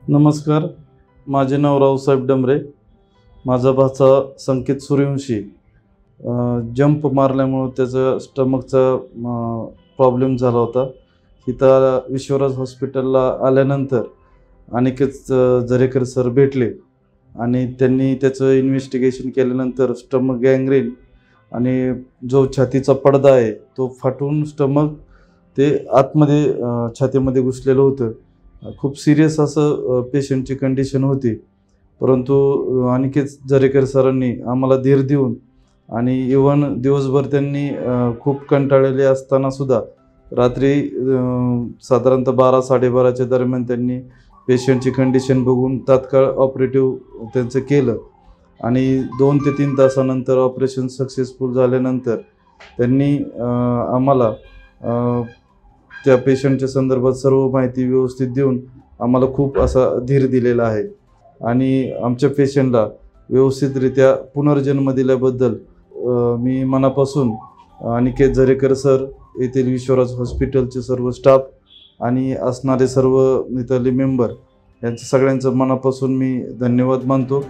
नमस्कार, माझे नाव रावसाहेब डमरे. माझा भाचा संकेत सूर्यवंशी जंप मारल्यामुळं त्याचा स्टमकचा प्रॉब्लेम झाला होता. इथं विश्वराज हॉस्पिटलला आल्यानंतर अनिकेत जरेकर सर भेटले आणि त्यांनी त्याचं इन्व्हेस्टिगेशन केल्यानंतर स्टमक गँग्रीन आणि जो छातीचा पडदा आहे तो फाटून स्टमक ते आतमध्ये छातीमध्ये घुसलेलं होतं. खूप सिरियस असं पेशंटची कंडिशन होती. परंतु अनिकेत जरेकर सरांनी आम्हाला धीर देऊन आणि इव्हन दिवसभर त्यांनी खूप कंटाळलेले असतानासुद्धा रात्री साधारणतः 12-12:30च्या दरम्यान त्यांनी पेशंटची कंडिशन बघून तात्काळ ऑपरेटिव्ह त्यांचं केलं आणि 2 ते 3 तासानंतर ऑपरेशन सक्सेसफुल झाल्यानंतर त्यांनी आम्हाला त्या पेशंटच्या संदर्भात सर्व माहिती व्यवस्थित देऊन आम्हाला खूप असा धीर दिलेला आहे आणि आमच्या पेशंटला व्यवस्थितरित्या पुनर्जन्म दिल्याबद्दल मी मनापासून अनिकेत जरेकर सर, येथील विश्वराज हॉस्पिटलचे सर्व स्टाफ आणि असणारे सर्व इथले मेंबर यांचं सगळ्यांचं मनापासून मी धन्यवाद मानतो.